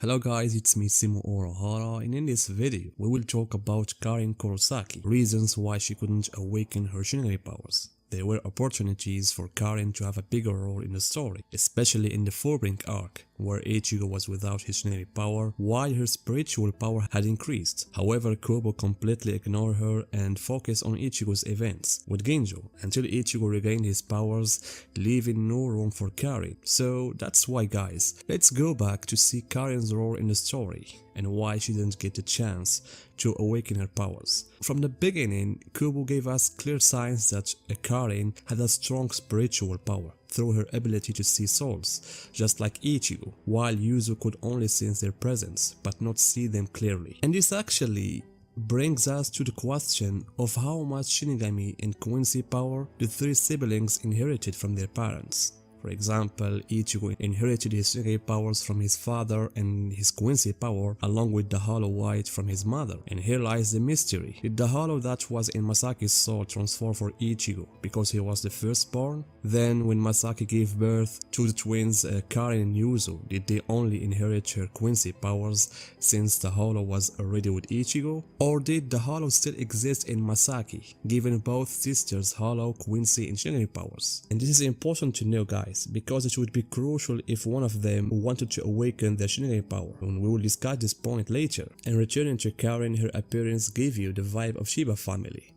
Hello guys, it's me Simo Orohara, and in this video we will talk about Karin Kurosaki, reasons why she couldn't awaken her Shinigami powers. There were opportunities for Karin to have a bigger role in the story, especially in the Fullbring arc, where Ichigo was without his Shinigami power while her spiritual power had increased. However, Kubo completely ignored her and focused on Ichigo's events with Ginjo until Ichigo regained his powers, leaving no room for Karin. So that's why guys, let's go back to see Karin's role in the story and why she didn't get a chance to awaken her powers. From the beginning, Kubo gave us clear signs that Karin had a strong spiritual power through her ability to see souls, just like Ichigo, while Yuzu could only sense their presence but not see them clearly. And this actually brings us to the question of how much Shinigami and Quincy power the three siblings inherited from their parents. For example, Ichigo inherited his Shinigami powers from his father and his Quincy power along with the Hollow White from his mother. And here lies the mystery. Did the Hollow that was in Masaki's soul transform for Ichigo because he was the firstborn? Then when Masaki gave birth to the twins Karin and Yuzu, did they only inherit her Quincy powers since the Hollow was already with Ichigo? Or did the Hollow still exist in Masaki, giving both sisters Hollow, Quincy and Shinigami powers? And this is important to know guys, because it would be crucial if one of them wanted to awaken their Shinigami power, and we will discuss this point later. And returning to Karin, her appearance gave you the vibe of Shiba family,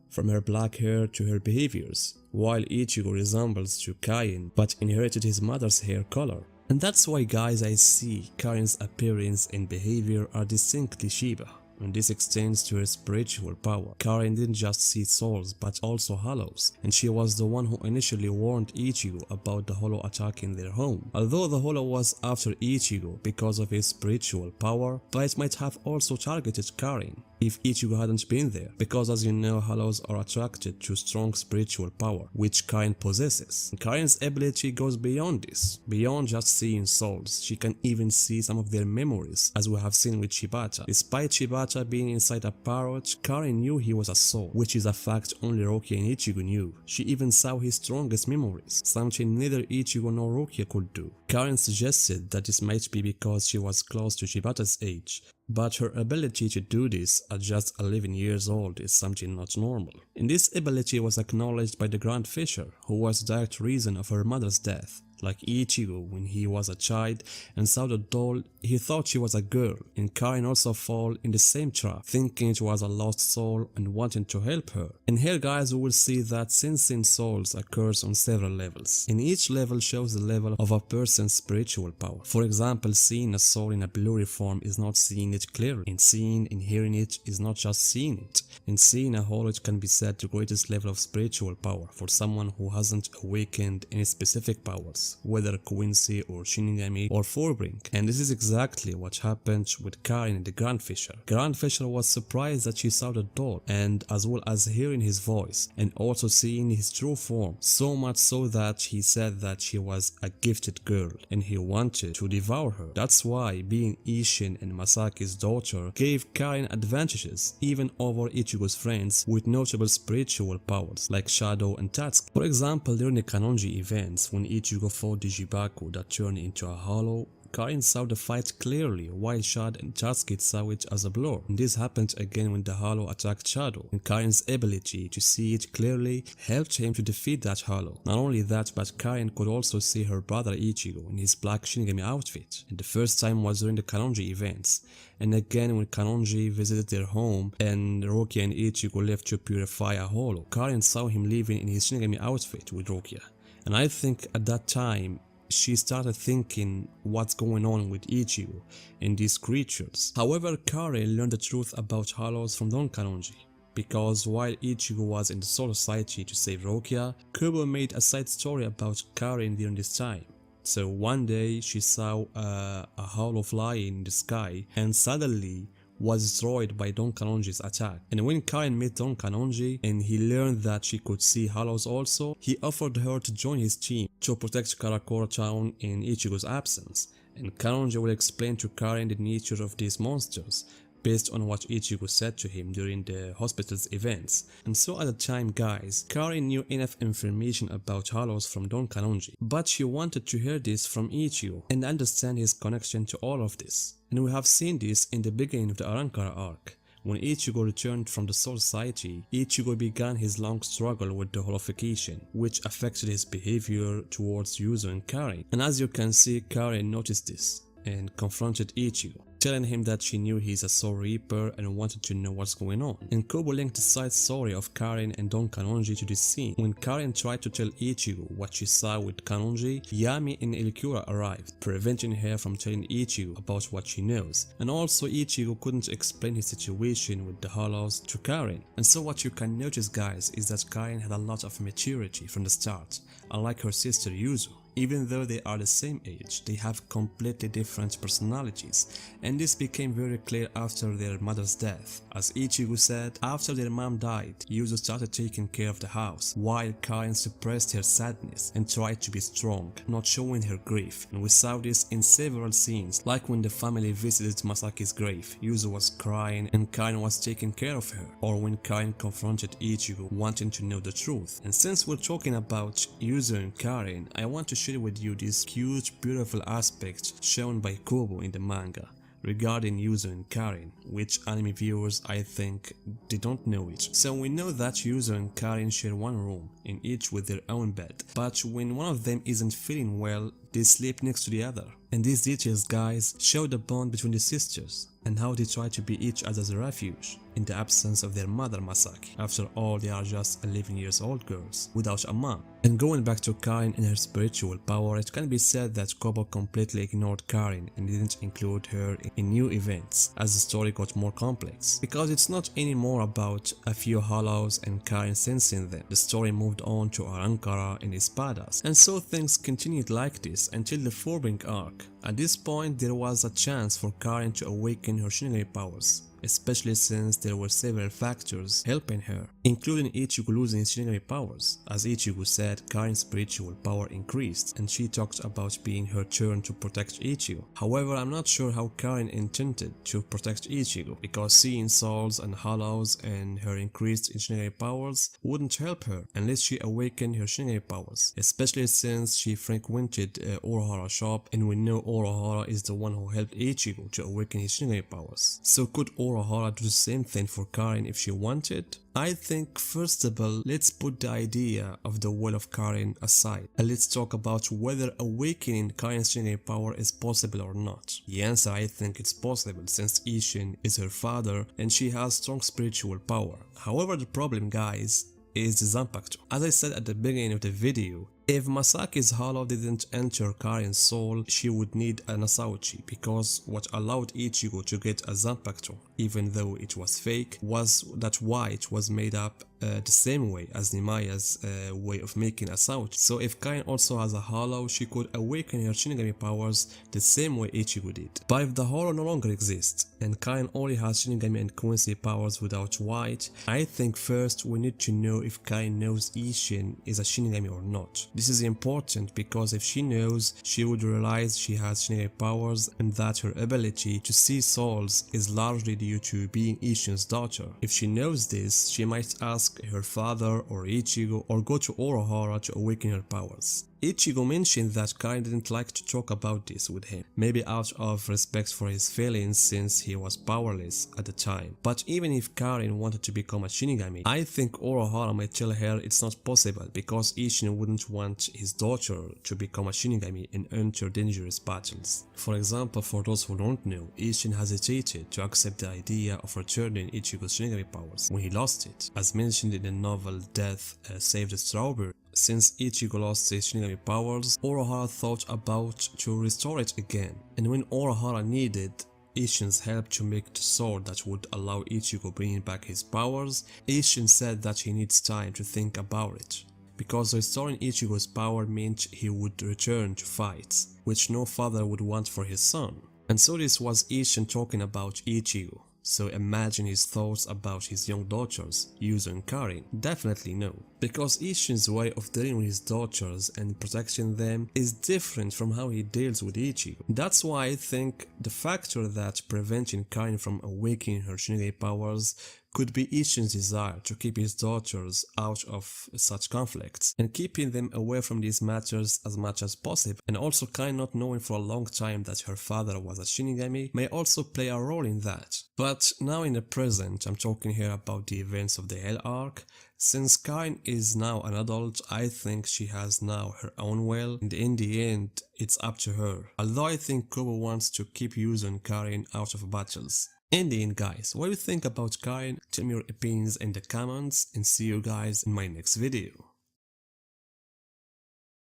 from her black hair to her behaviors, while Ichigo resembles to Kain but inherited his mother's hair color. And that's why guys, I see Karin's appearance and behavior are distinctly Shiba. And this extends to her spiritual power. Karin didn't just see souls but also hollows, and she was the one who initially warned Ichigo about the hollow attacking their home. Although the hollow was after Ichigo because of his spiritual power, but it might have also targeted Karin if Ichigo hadn't been there, because as you know, hollows are attracted to strong spiritual power, which Karin possesses. And Karin's ability goes beyond this, beyond just seeing souls. She can even see some of their memories, as we have seen with Shibata. Despite Shibata being inside a parrot, Karin knew he was a soul, which is a fact only Rukia and Ichigo knew. She even saw his strongest memories, something neither Ichigo nor Rukia could do. Karin suggested that this might be because she was close to Shibata's age, but her ability to do this at just 11 years old is something not normal. And this ability was acknowledged by the Grand Fisher, who was the direct reason of her mother's death. Like Ichigo when he was a child and saw the doll, he thought she was a girl, and Karin also fell in the same trap, thinking it was a lost soul and wanting to help her. And here guys, we will see that sensing souls occurs on several levels, and each level shows the level of a person's spiritual power. For example, seeing a soul in a blurry form is not seeing it clearly, and seeing and hearing it is not just seeing it. And seeing a hollow can be said the greatest level of spiritual power for someone who hasn't awakened any specific powers, whether Quincy or Shinigami or Fullbring. And this is exactly what happened with Karin and the Grand Fisher. Grand Fisher was surprised that she saw the doll, and as well as hearing his voice and also seeing his true form, so much so that he said that she was a gifted girl and he wanted to devour her. That's why being Ishhin and Masaki's daughter gave Karin advantages even over Ichigo's friends with notable spiritual powers like Shadow and Tatsuki. For example, during the Kanonji events, when Ichigo fought the Jibaku that turned into a hollow, Karin saw the fight clearly while Shadow and Tatsuki saw it as a blur. And this happened again when the hollow attacked Shadow, and Karin's ability to see it clearly helped him to defeat that hollow. Not only that, but Karin could also see her brother Ichigo in his black Shinigami outfit, and the first time was during the Kanonji events. And again when Kanonji visited their home and Rukia and Ichigo left to purify a hollow, Karin saw him leaving in his Shinigami outfit with Rukia. And I think at that time she started thinking what's going on with Ichigo and these creatures. However, Karin learned the truth about hollows from Don Kanonji, because while Ichigo was in the Soul Society to save Rukia, Kubo made a side story about Karin during this time. So one day she saw a hollow fly in the sky and suddenly was destroyed by Don Kanonji's attack. And when Karin met Don Kanonji and he learned that she could see hollows also, he offered her to join his team to protect Karakura town in Ichigo's absence. And Kanonji will explain to Karin the nature of these monsters, based on what Ichigo said to him during the hospital's events. And so at the time, guys, Karin knew enough information about hollows from Don Kanonji, but she wanted to hear this from Ichigo and understand his connection to all of this. And we have seen this in the beginning of the Arankara arc. When Ichigo returned from the Soul Society, Ichigo began his long struggle with the holification, which affected his behavior towards Yuzo and Karin. And as you can see, Karin noticed this and confronted Ichigo, telling him that she knew he's a Soul Reaper and wanted to know what's going on. And Kobo linked the side story of Karin and Don Kanonji to this scene. When Karin tried to tell Ichigo what she saw with Kanonji, Yami and Ilikura arrived, preventing her from telling Ichigo about what she knows. And also Ichigo couldn't explain his situation with the hollows to Karin. And so what you can notice, guys, is that Karin had a lot of maturity from the start, unlike her sister Yuzo. Even though they are the same age, they have completely different personalities, and this became very clear after their mother's death. As Ichigo said, after their mom died, Yuzo started taking care of the house, while Karin suppressed her sadness and tried to be strong, not showing her grief. And we saw this in several scenes, like when the family visited Masaki's grave, Yuzo was crying and Karin was taking care of her, or when Karin confronted Ichigo wanting to know the truth. And since we're talking about Yuzo and Karin, I want to share with you this huge beautiful aspect shown by Kobo in the manga regarding Yuzo and Karin, which anime viewers I think they don't know it. So we know that Yuzo and Karin share one room, in each with their own bed, but when one of them isn't feeling well, they sleep next to the other. And these details, guys, show the bond between the sisters and how they try to be each other's refuge in the absence of their mother Masaki. After all, they are just 11 years old girls without a mom. And going back to Karin and her spiritual power, it can be said that Kobo completely ignored Karin and didn't include her in new events as the story got more complex, because it's not anymore about a few hollows and Karin sensing them. The story moved on to Arankara and Espadas, and so things continued like this until the Forbing arc. At this point, there was a chance for Karin to awaken her Shinigami powers, especially since there were several factors helping her, including Ichigo losing his Shinigami powers. As Ichigo said, Karin's spiritual power increased, and she talked about being her turn to protect Ichigo. However, I'm not sure how Karin intended to protect Ichigo, because seeing souls and hollows and her increased Shinigami powers wouldn't help her unless she awakened her Shinigami powers, especially since she frequented Orohara shop, and we know Orohara is the one who helped Ichigo to awaken his Shinigami powers. So could Orohara do the same thing for Karin if she wanted? I think first of all, let's put the idea of the will of Karin aside, and let's talk about whether awakening Karin's Shinigami power is possible or not. The answer, I think it's possible, since Ishhin is her father and she has strong spiritual power. However, the problem, guys, is the Zanpakuto. As I said at the beginning of the video, if Masaki's hollow didn't enter Karin's soul, she would need an Asauchi, because what allowed Ichigo to get a Zanpakuto, even though it was fake, was that white was made up the same way as Nemaya's way of making Asauchi. So if Karin also has a hollow, she could awaken her Shinigami powers the same way Ichigo did. But if the hollow no longer exists, and Karin only has Shinigami and Quincy powers without white, I think first we need to know if Karin knows Ishhin is a Shinigami or not. This is important because if she knows, she would realize she has Shinigami powers and that her ability to see souls is largely due to being Ishin's daughter. If she knows this, she might ask her father or Ichigo or go to Orohara to awaken her powers. Ichigo mentioned that Karin didn't like to talk about this with him, maybe out of respect for his feelings since he was powerless at the time. But even if Karin wanted to become a Shinigami, I think Orohara might tell her it's not possible because Ishhin wouldn't want his daughter to become a Shinigami and enter dangerous battles. For example, for those who don't know, Ishhin hesitated to accept the idea of returning Ichigo's Shinigami powers when he lost it, as mentioned in the novel Death Saved the Strawberry. Since Ichigo lost his Shinigami powers, Orohara thought about to restore it again, and when Orohara needed Ishin's help to make the sword that would allow Ichigo bringing back his powers, Ishhin said that he needs time to think about it, because restoring Ichigo's power meant he would return to fights, which no father would want for his son. And so this was Ishhin talking about Ichigo, So imagine his thoughts about his young daughters, Yuzu and Karin. Definitely no. Because Ishin's way of dealing with his daughters and protecting them is different from how he deals with Ichigo. That's why I think the factor that preventing Karin from awakening her Shinigami powers could be Ishin's desire to keep his daughters out of such conflicts and keeping them away from these matters as much as possible, and also Karin not knowing for a long time that her father was a Shinigami may also play a role in that. But now in the present, I'm talking here about the events of the Hell arc. Since Karin is now an adult, I think she has now her own will, and in the end, it's up to her. Although I think Kobo wants to keep Yuzu and Karin out of battles. In the end guys, what do you think about Karin? Tell me your opinions in the comments and see you guys in my next video.